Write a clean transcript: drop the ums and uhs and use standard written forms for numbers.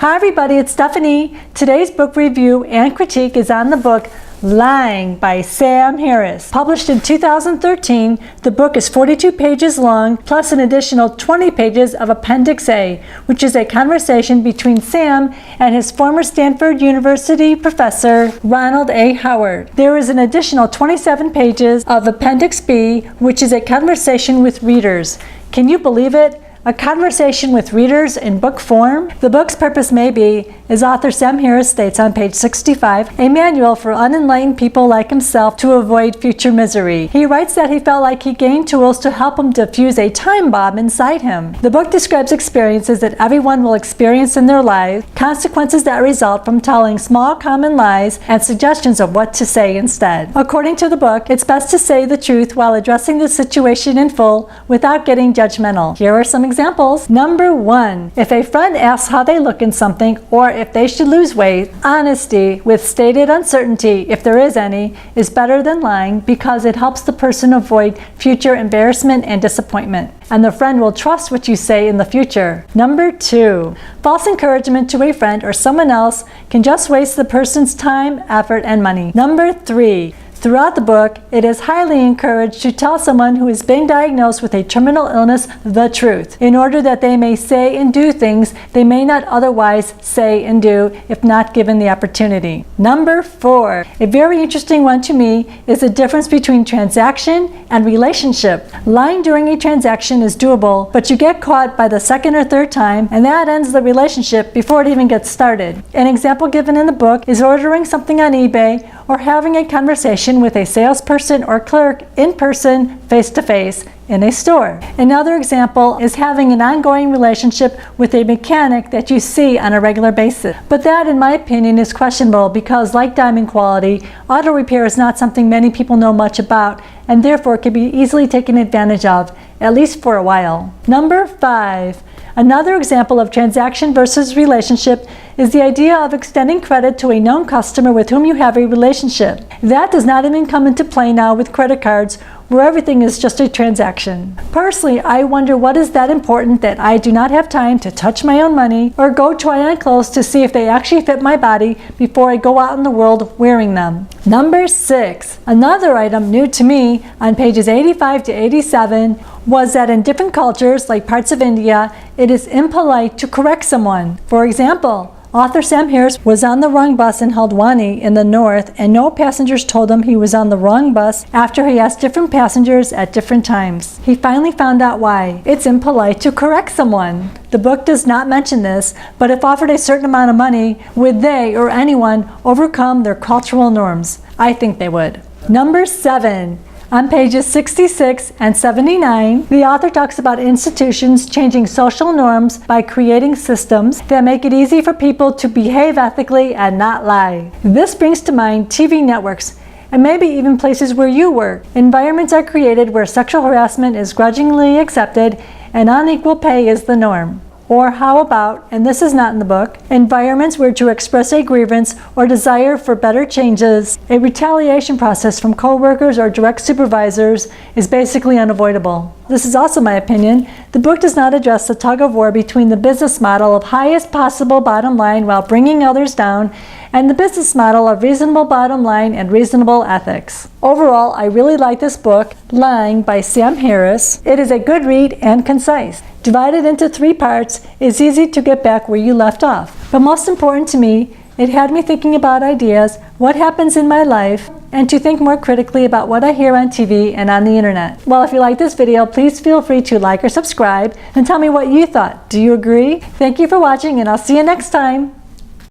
Hi everybody, it's Stephanie. Today's book review and critique is on the book Lying by Sam Harris. Published in 2013, the book is 42 pages long, plus an additional 20 pages of Appendix A, which is a conversation between Sam and his former Stanford University professor, Ronald A. Howard. There is an additional 27 pages of Appendix B, which is a conversation with readers. Can you believe it? A conversation with readers in book form? The book's purpose may be, as author Sam Harris states on page 65, a manual for unenlightened people like himself to avoid future misery. He writes that he felt like he gained tools to help him diffuse a time bomb inside him. The book describes experiences that everyone will experience in their lives, consequences that result from telling small common lies, and suggestions of what to say instead. According to the book, it's best to say the truth while addressing the situation in full without getting judgmental. Here are some examples. Number 1. If a friend asks how they look in something or if they should lose weight, honesty with stated uncertainty, if there is any, is better than lying because it helps the person avoid future embarrassment and disappointment, and the friend will trust what you say in the future. Number 2. False encouragement to a friend or someone else can just waste the person's time, effort, and money. Number 3. Throughout the book, it is highly encouraged to tell someone who is being diagnosed with a terminal illness the truth, in order that they may say and do things they may not otherwise say and do if not given the opportunity. Number 4. A very interesting one to me is the difference between transaction and relationship. Lying during a transaction is doable, but you get caught by the second or third time, and that ends the relationship before it even gets started. An example given in the book is ordering something on eBay or having a conversation with a salesperson or clerk in person, face-to-face, in a store. Another example is having an ongoing relationship with a mechanic that you see on a regular basis. But that, in my opinion, is questionable because, like diamond quality, auto repair is not something many people know much about and therefore can be easily taken advantage of, at least for a while. Number 5. Another example of transaction versus relationship is the idea of extending credit to a known customer with whom you have a relationship. That does not even come into play now with credit cards, where everything is just a transaction. Personally, I wonder what is that important that I do not have time to touch my own money or go try on clothes to see if they actually fit my body before I go out in the world wearing them. Number 6. Another item new to me on pages 85 to 87 was that in different cultures, like parts of India, it is impolite to correct someone. For example, author Sam Harris was on the wrong bus in Haldwani in the north, and no passengers told him he was on the wrong bus after he asked different passengers at different times. He finally found out why. It's impolite to correct someone. The book does not mention this, but if offered a certain amount of money, would they or anyone overcome their cultural norms? I think they would. Number 7. On pages 66 and 79, the author talks about institutions changing social norms by creating systems that make it easy for people to behave ethically and not lie. This brings to mind TV networks and maybe even places where you work. Environments are created where sexual harassment is grudgingly accepted and unequal pay is the norm. Or how about, and this is not in the book, environments where to express a grievance or desire for better changes, a retaliation process from coworkers or direct supervisors is basically unavoidable. This is also my opinion. The book does not address the tug of war between the business model of highest possible bottom line while bringing others down and the business model of reasonable bottom line and reasonable ethics. Overall, I really like this book, Lying by Sam Harris. It is a good read and concise. Divided into 3 parts, it's easy to get back where you left off. But most important to me, it had me thinking about ideas, what happens in my life, and to think more critically about what I hear on TV and on the internet. Well, if you like this video, please feel free to like or subscribe and tell me what you thought. Do you agree? Thank you for watching, and I'll see you next time.